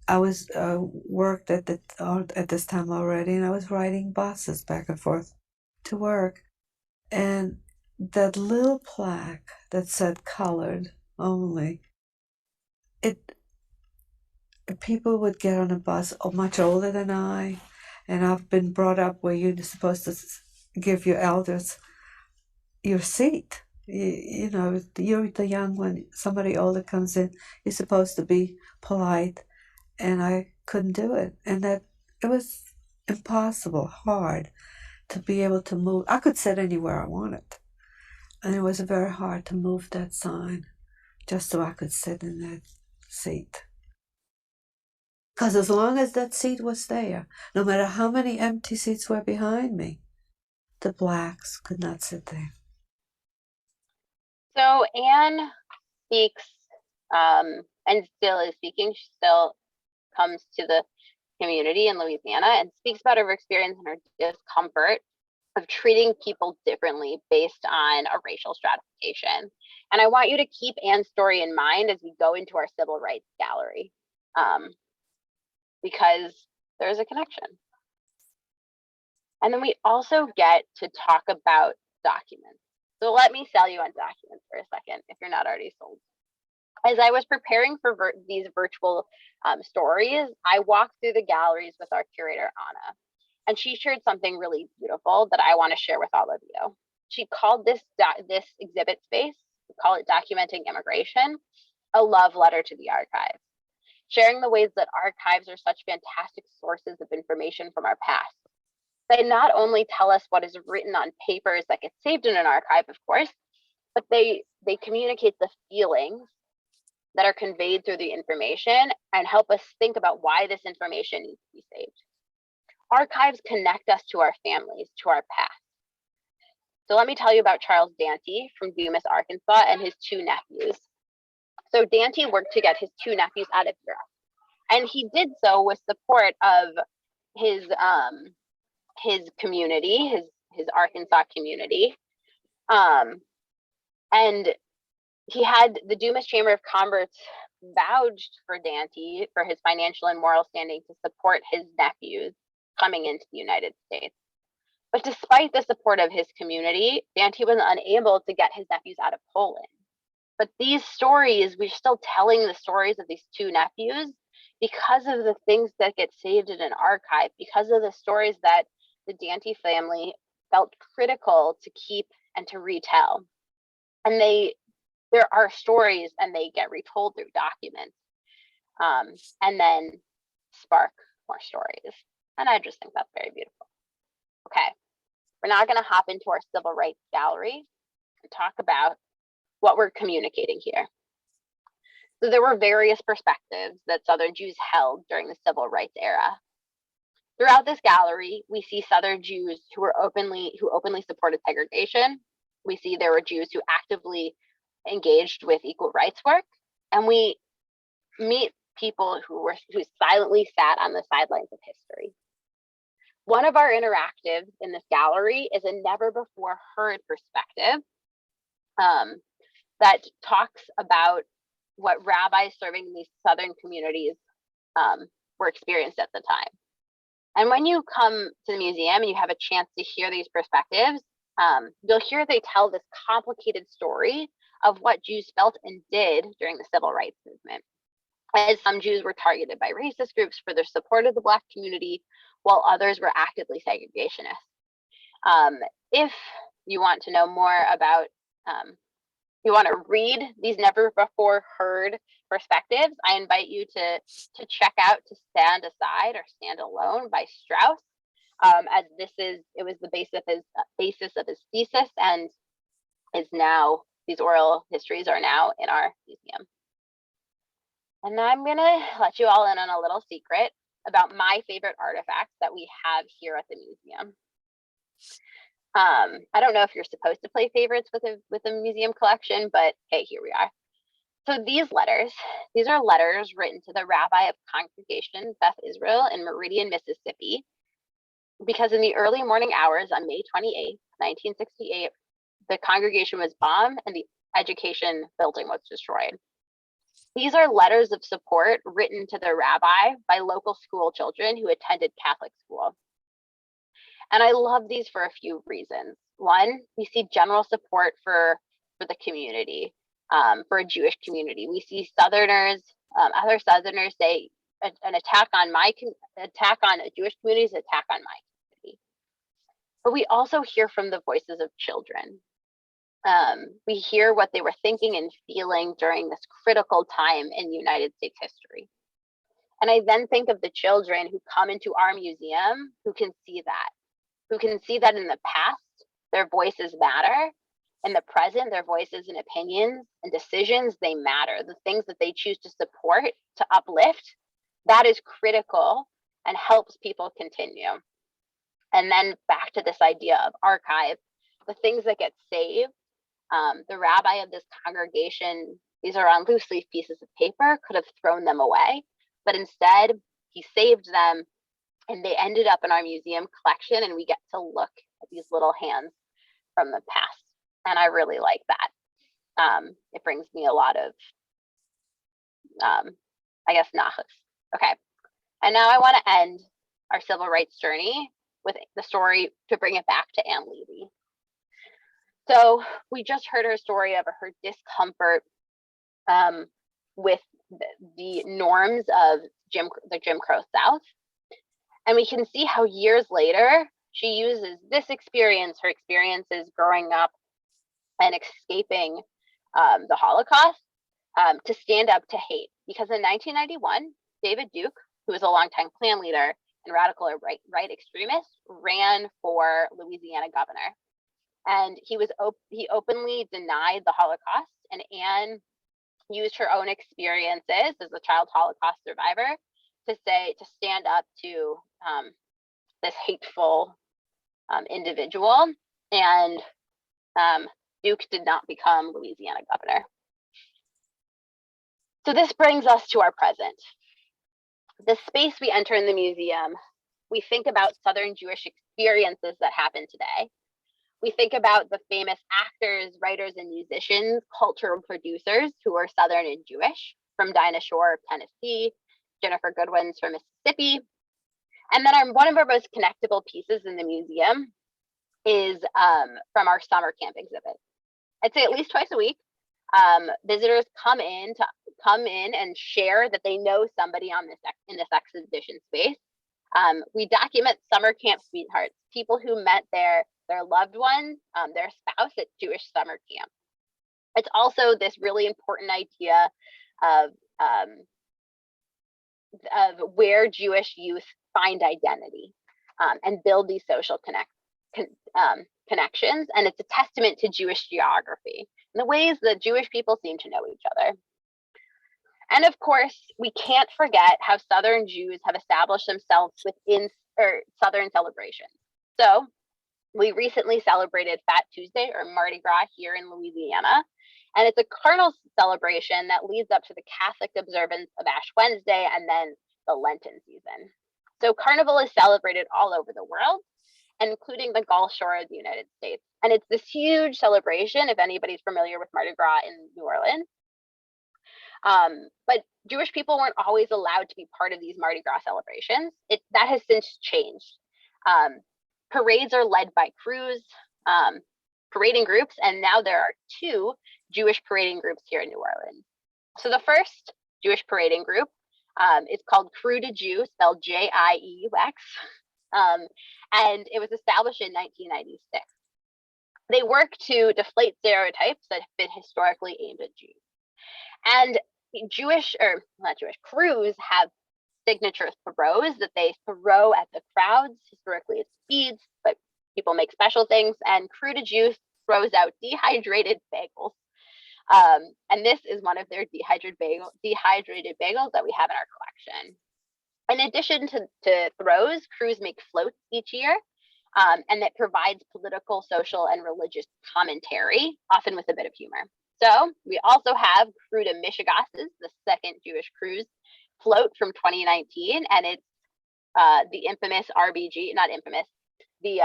I was worked at this time already, and I was riding buses back and forth to work, and that little plaque that said "colored only," people would get on a bus much older than I, and I've been brought up where you're supposed to give your elders your seat. You know, you're the young one. Somebody older comes in, you're supposed to be polite. And I couldn't do it. And that it was impossible, hard to be able to move. I could sit anywhere I wanted. And it was very hard to move that sign just so I could sit in that seat. Because as long as that seat was there, no matter how many empty seats were behind me, the blacks could not sit there. So Anne speaks, and still is speaking. She still comes to the community in Louisiana and speaks about her experience and her discomfort of treating people differently based on a racial stratification. And I want you to keep Anne's story in mind as we go into our civil rights gallery, because there's a connection. And then we also get to talk about documents. So let me sell you on documents for a second, if you're not already sold. As I was preparing for these virtual stories, I walked through the galleries with our curator, Anna, and she shared something really beautiful that I want to share with all of you. She called this exhibit space, we call it Documenting Immigration, a love letter to the archives, sharing the ways that archives are such fantastic sources of information from our past. They not only tell us what is written on papers that get saved in an archive, of course, but they communicate the feelings that are conveyed through the information and help us think about why this information needs to be saved. Archives connect us to our families, to our past. So let me tell you about Charles Dante from Dumas, Arkansas, and his two nephews. So Dante worked to get his two nephews out of Europe, and he did so with support of his community, his Arkansas community, and he had the Dumas Chamber of Commerce vouched for Dante for his financial and moral standing to support his nephews coming into the United States. But despite the support of his community, Dante was unable to get his nephews out of Poland. But these stories, we're still telling the stories of these two nephews because of the things that get saved in an archive, because of the stories that the Dante family felt critical to keep and to retell. And there are stories and they get retold through documents, and then spark more stories. And I just think that's very beautiful. Okay, we're now going to hop into our civil rights gallery and talk about what we're communicating here. So there were various perspectives that Southern Jews held during the civil rights era. Throughout this gallery, we see Southern Jews who openly supported segregation. We see there were Jews who actively engaged with equal rights work, and we meet people who silently sat on the sidelines of history. One of our interactives in this gallery is a never before heard perspective that talks about what rabbis serving in these Southern communities were experienced at the time. And when you come to the museum and you have a chance to hear these perspectives, you'll hear they tell this complicated story of what Jews felt and did during the civil rights movement. As some Jews were targeted by racist groups for their support of the Black community, while others were actively segregationists. If you want to know more about, you want to read these never before heard perspectives, I invite you to check out To Stand Aside or Stand Alone by Strauss, as it was the basis of his thesis, and is now, these oral histories are now in our museum. And now I'm gonna let you all in on a little secret about my favorite artifacts that we have here at the museum. I don't know if you're supposed to play favorites with a museum collection, but hey, here we are. So these are letters written to the rabbi of Congregation Beth Israel in Meridian, Mississippi, because in the early morning hours on May 28, 1968, the congregation was bombed and the education building was destroyed. These are letters of support written to the rabbi by local school children who attended Catholic school. And I love these for a few reasons. One, we see general support for the community, for a Jewish community. We see Southerners, other Southerners say an attack on a Jewish community is an attack on my community. But we also hear from the voices of children. We hear what they were thinking and feeling during this critical time in United States history. And I then think of the children who come into our museum who can see that in the past, their voices matter. In the present, their voices and opinions and decisions, they matter. The things that they choose to support, to uplift, that is critical and helps people continue. And then back to this idea of archive, the things that get saved. The rabbi of this congregation, these are on loose leaf pieces of paper, could have thrown them away, but instead he saved them and they ended up in our museum collection, and we get to look at these little hands from the past. And I really like that. It brings me a lot of, I guess, nachas. Okay. And now I want to end our civil rights journey with the story to bring it back to Ann Levy. So we just heard her story of her discomfort with the norms of the Jim Crow South. And we can see how years later, she uses this experience, her experiences growing up and escaping the Holocaust, to stand up to hate. Because in 1991, David Duke, who was a longtime Klan leader and radical right extremist, ran for Louisiana governor. And he openly denied the Holocaust, and Anne used her own experiences as a child Holocaust survivor to stand up to this hateful individual. And Duke did not become Louisiana governor. So this brings us to our present. The space we enter in the museum, we think about Southern Jewish experiences that happen today. We think about the famous actors, writers, and musicians, cultural producers who are Southern and Jewish, from Dinah Shore of Tennessee, Jennifer Goodwin's from Mississippi. And then one of our most connectable pieces in the museum is from our summer camp exhibit. I'd say at least twice a week, visitors come in and share that they know somebody in this exhibition space. We document summer camp sweethearts, people who met their loved one, their spouse at Jewish summer camp. It's also this really important idea of where Jewish youth find identity and build these social connections. And it's a testament to Jewish geography and the ways that Jewish people seem to know each other. And of course, we can't forget how Southern Jews have established themselves within Southern celebrations. So we recently celebrated Fat Tuesday, or Mardi Gras, here in Louisiana. And it's a carnival celebration that leads up to the Catholic observance of Ash Wednesday and then the Lenten season. So Carnival is celebrated all over the world, including the Gulf Shore of the United States. And it's this huge celebration, if anybody's familiar with Mardi Gras in New Orleans. But Jewish people weren't always allowed to be part of these Mardi Gras celebrations. That has since changed. Parades are led by crews, parading groups, and now there are 2 Jewish parading groups here in New Orleans. So the first Jewish parading group is called Crew de Jew, spelled J-I-E-U-X, and it was established in 1996. They work to deflate stereotypes that have been historically aimed at Jews. And crews have signature throws that they throw at the crowds. Historically, it's beads, but people make special things. And Crew de Jew throws out dehydrated bagels. And this is one of their dehydrated bagels that we have in our collection. In addition to throws, crews make floats each year, and that provides political, social, and religious commentary, often with a bit of humor. So we also have Crew de Michigas's, the second Jewish cruise float from 2019, and it's the infamous RBG, not infamous, the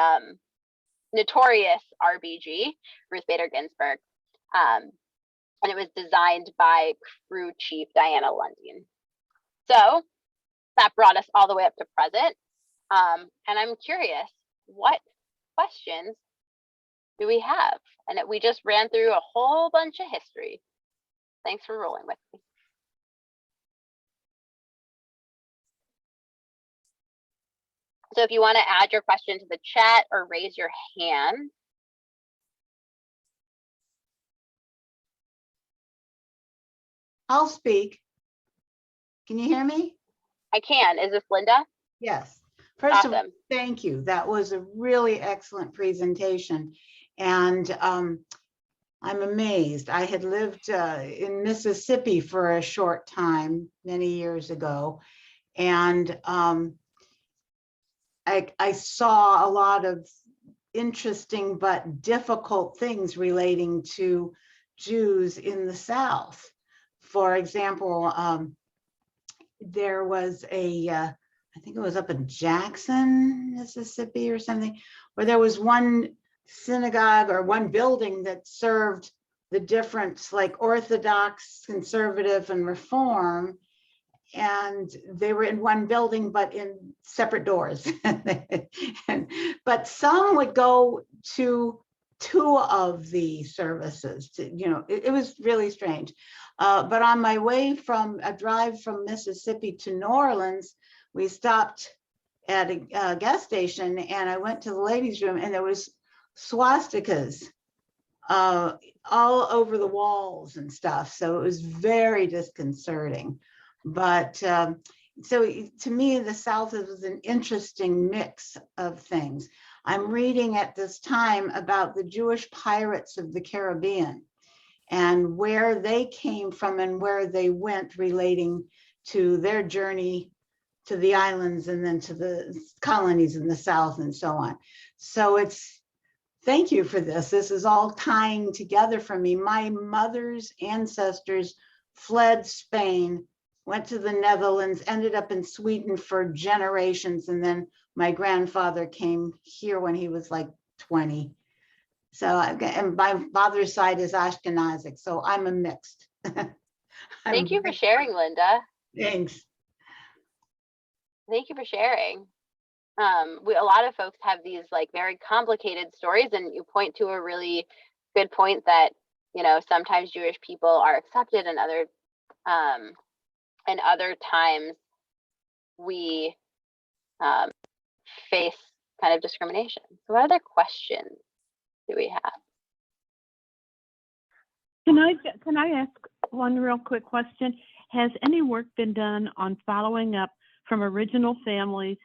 notorious RBG, Ruth Bader Ginsburg. And it was designed by crew chief Diana Lundin. So that brought us all the way up to present. And I'm curious, what questions do we have? And we just ran through a whole bunch of history. Thanks for rolling with me. So if you want to add your question to the chat or raise your hand. I'll speak. Can you hear me? I can. Is this Linda? Yes. First of all, Awesome. thank you. That was a really excellent presentation. And I'm amazed. I had lived in Mississippi for a short time, many years ago. And I saw a lot of interesting but difficult things relating to Jews in the South. For example, there was I think it was up in Jackson, Mississippi or something, where there was one synagogue or one building that served the different, like Orthodox, Conservative, and Reform. And they were in one building, but in separate doors. But some would go to 2 of the services. It was really strange. But on my way from a drive from Mississippi to New Orleans, we stopped at a gas station, and I went to the ladies' room, and there was swastikas all over the walls and stuff. So it was very disconcerting. But so to me, the South is an interesting mix of things. I'm reading at this time about the Jewish pirates of the Caribbean and where they came from and where they went relating to their journey to the islands and then to the colonies in the South and so on. So thank you for this. This is all tying together for me. My mother's ancestors fled Spain, went to the Netherlands, ended up in Sweden for generations. And then my grandfather came here when he was like 20. So, and my father's side is Ashkenazic, so I'm a mixed. Thank you for sharing, Linda. Thanks. Thank you for sharing. A lot of folks have these like very complicated stories, and you point to a really good point that, sometimes Jewish people are accepted and other times we face kind of discrimination. So what other questions do we have? Can I ask one real quick question? Has any work been done on following up from original families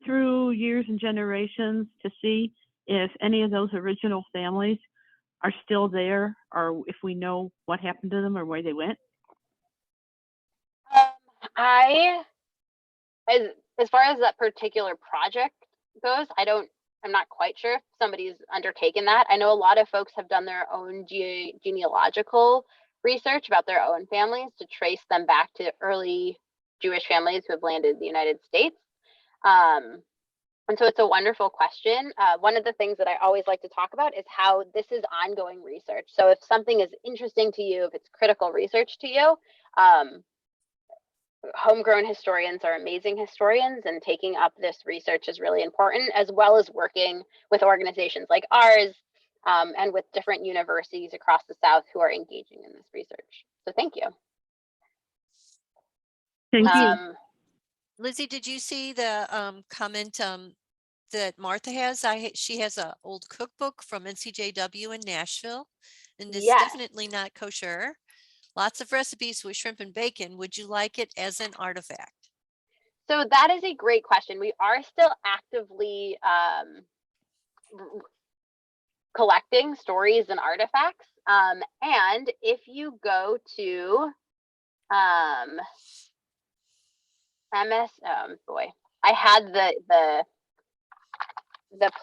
through years and generations to see if any of those original families are still there, or if we know what happened to them or where they went? As far as that particular project goes, I'm not quite sure if somebody's undertaken that. I know a lot of folks have done their own genealogical research about their own families to trace them back to early Jewish families who have landed in the United States. And so it's a wonderful question. One of the things that I always like to talk about is how this is ongoing research. So if something is interesting to you, if it's critical research to you, Homegrown historians are amazing historians, and taking up this research is really important, as well as working with organizations like ours and with different universities across the South who are engaging in this research. So thank you. Thank you. Lizzie, did you see the comment that Martha has? She has an old cookbook from NCJW in Nashville, and it's Yes. definitely not kosher. Lots of recipes with shrimp and bacon. Would you like it as an artifact? So that is a great question. We are still actively collecting stories and artifacts. And if you go to boy, I had the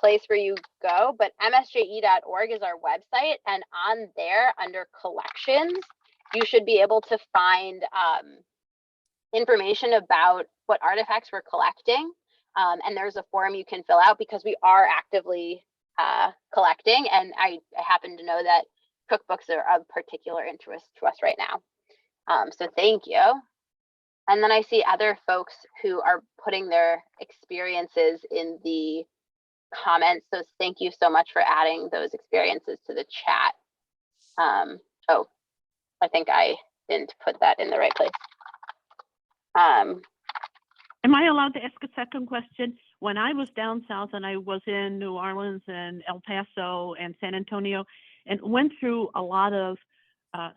place where you go, but msje.org is our website, and on there under collections, you should be able to find information about what artifacts we're collecting. And there's a form you can fill out because we are actively collecting, and I happen to know that cookbooks are of particular interest to us right now. So thank you. And then I see other folks who are putting their experiences in the comments. So thank you so much for adding those experiences to the chat. Oh, I think I didn't put that in the right place. Am I allowed to ask a second question? When I was down south and I was in New Orleans and El Paso and San Antonio and went through a lot of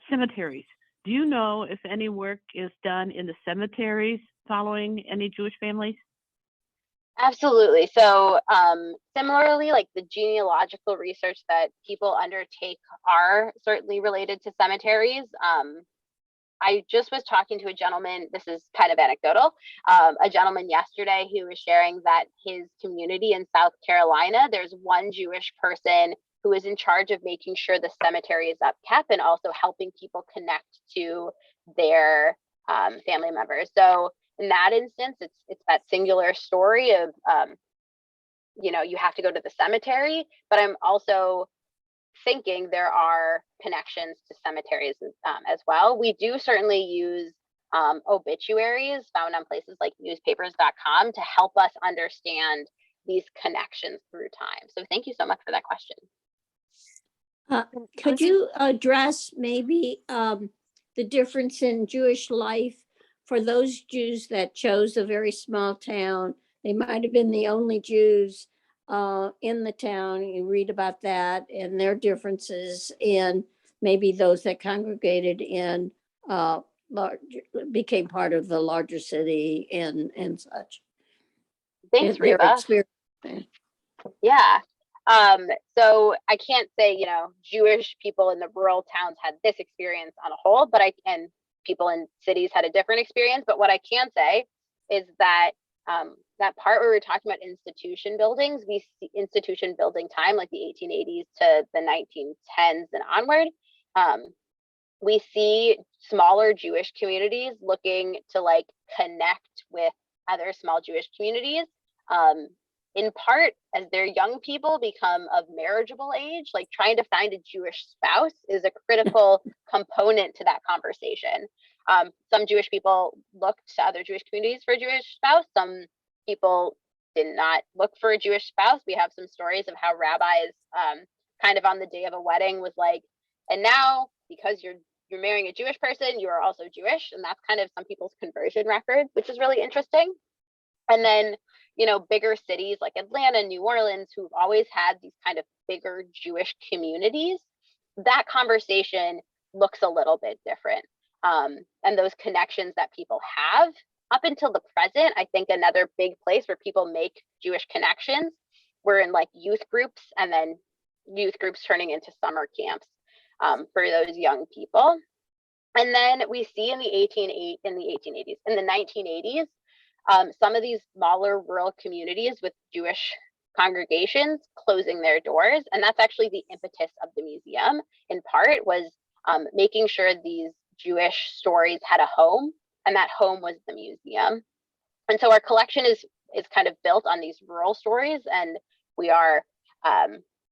cemeteries, do you know if any work is done in the cemeteries following any Jewish families? Absolutely. So similarly, like the genealogical research that people undertake are certainly related to cemeteries. I just was talking to a gentleman, this is kind of anecdotal, a gentleman yesterday who was sharing that his community in South Carolina, there's one Jewish person who is in charge of making sure the cemetery is upkept and also helping people connect to their family members. So in that instance, it's that singular story of, you have to go to the cemetery, but I'm also thinking there are connections to cemeteries as well. We do certainly use obituaries found on places like newspapers.com to help us understand these connections through time. So thank you so much for that question. Could you address maybe the difference in Jewish life for those Jews that chose a very small town? They might have been the only Jews in the town. You read about that and their differences, and maybe those that congregated in became part of the larger city and such. Thanks, Reba. Yeah. So I can't say, Jewish people in the rural towns had this experience on a whole, but and people in cities had a different experience. But what I can say is that that part where we're talking about institution buildings, we see institution building time, like the 1880s to the 1910s and onward. We see smaller Jewish communities looking to connect with other small Jewish communities. In part, as their young people become of marriageable age, trying to find a Jewish spouse is a critical component to that conversation. Some Jewish people looked to other Jewish communities for a Jewish spouse. Some people did not look for a Jewish spouse. We have some stories of how rabbis kind of on the day of a wedding was like, and now because you're marrying a Jewish person, you are also Jewish. And that's kind of some people's conversion record, which is really interesting. And then, bigger cities like Atlanta, New Orleans, who've always had these kind of bigger Jewish communities, that conversation looks a little bit different. And those connections that people have up until the present, I think another big place where people make Jewish connections were in youth groups, and then youth groups turning into summer camps for those young people. And then we see in the 1980s, some of these smaller rural communities with Jewish congregations closing their doors. And that's actually the impetus of the museum, in part, was making sure these Jewish stories had a home, and that home was the museum. And so our collection is kind of built on these rural stories, and we are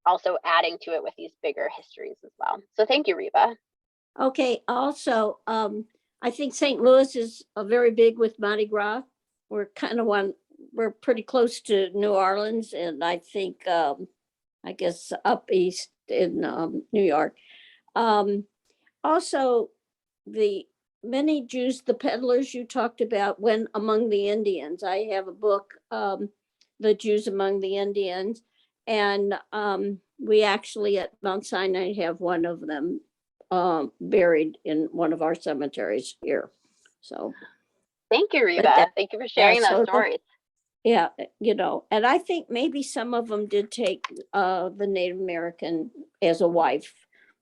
also adding to it with these bigger histories as well. So thank you, Reba. Okay, also, I think St. Louis is very big with Mardi Gras. We're kind of we're pretty close to New Orleans, and I think, I guess up east in New York. Also, the many Jews, the peddlers you talked about, went among the Indians. I have a book, The Jews Among the Indians, and we actually at Mount Sinai have one of them buried in one of our cemeteries here. So Thank you, but Reba. that- Thank you for sharing so those stories. yeah, you know, and I think maybe some of them did take the Native American as a wife,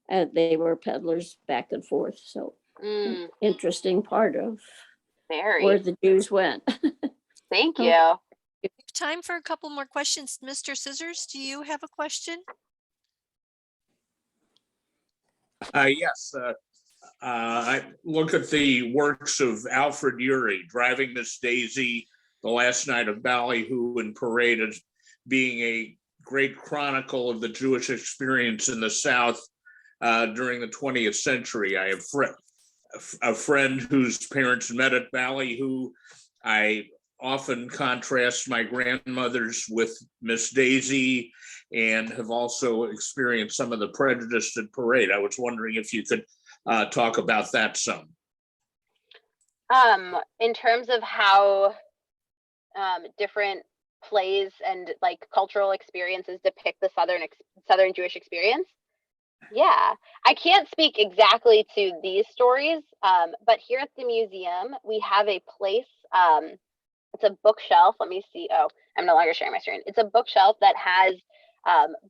and they were peddlers back and forth. So Mm, interesting part of where very. the Jews went. Thank Okay. you. We have time for a couple more questions. Mr. Scissors, do you have a question? Yes. I look at the works of Alfred Urey, Driving Miss Daisy, The Last Night of Ballyhoo, and Parade as being a great chronicle of the Jewish experience in the South during the 20th century. I have a friend whose parents met at Ballyhoo. I often contrast my grandmothers with Miss Daisy and have also experienced some of the prejudice at Parade. I was wondering if you could talk about that some. In terms of how different plays and like cultural experiences depict the Southern Jewish experience. Yeah, I can't speak exactly to these stories, but here at the museum, we have a place, it's a bookshelf. Let me see. Oh, I'm no longer sharing my screen. It's a bookshelf that has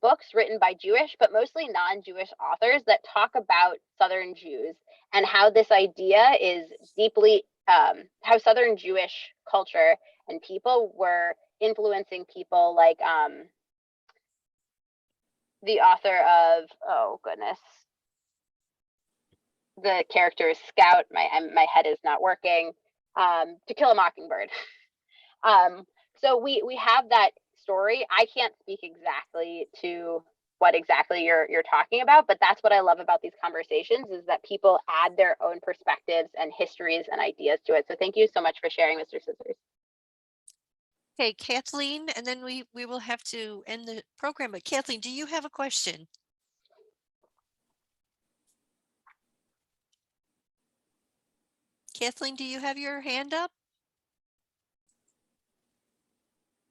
books written by Jewish, but mostly non-Jewish authors that talk about Southern Jews and how this idea is deeply, how Southern Jewish culture and people were influencing people like the author of, oh goodness, the character is Scout. My head is not working. To Kill a Mockingbird. So we have that story. I can't speak exactly to what exactly you're talking about, but that's what I love about these conversations is that people add their own perspectives and histories and ideas to it. So thank you so much for sharing, Mr. Scissors. Okay, Kathleen, and then we will have to end the program. But Kathleen, do you have a question? Kathleen, do you have your hand up?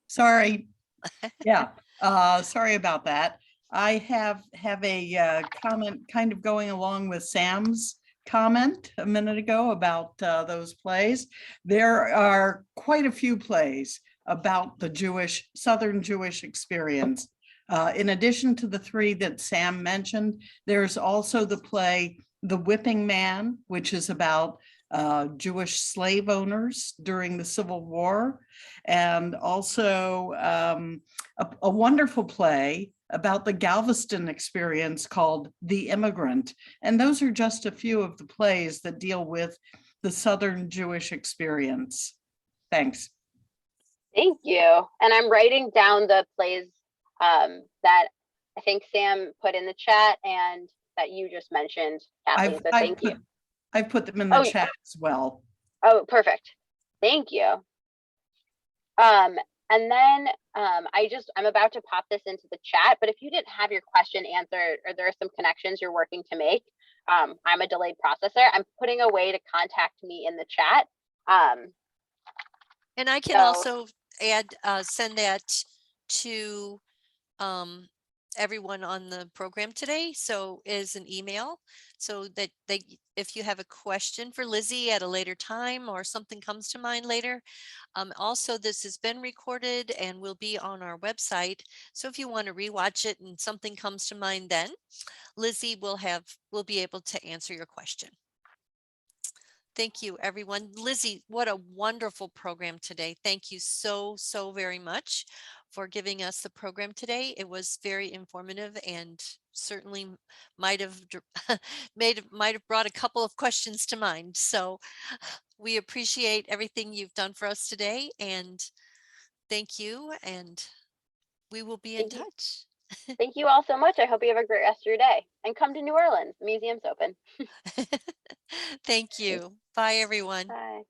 Sorry. Yeah, sorry about that. I have a comment kind of going along with Sam's comment a minute ago about those plays. There are quite a few plays about the Southern Jewish experience. In addition to the three that Sam mentioned, there's also the play The Whipping Man, which is about Jewish slave owners during the Civil War, and also a wonderful play about the Galveston experience called The Immigrant. And those are just a few of the plays that deal with the Southern Jewish experience. Thanks. Thank you. And I'm writing down the plays that I think Sam put in the chat and that you just mentioned, Kathleen. So thank you. I've put them in the chat as well. Oh, perfect. Thank you. And then I'm about to pop this into the chat, but if you didn't have your question answered or there are some connections you're working to make, I'm a delayed processor. I'm putting a way to contact me in the chat. And I can also add, send that to everyone on the program today. So as an email, so that if you have a question for Lizzie at a later time or something comes to mind later. Also, this has been recorded and will be on our website. So if you want to rewatch it and something comes to mind, then Lizzie will be able to answer your question. Thank you, everyone. Lizzie, what a wonderful program today. Thank you so very much for giving us the program today. It was very informative and certainly might have brought a couple of questions to mind. So we appreciate everything you've done for us today, and thank you, and we will be in touch. Thank you all so much. I hope you have a great rest of your day and come to New Orleans. The museum's open. Thank you. Bye, everyone. Bye.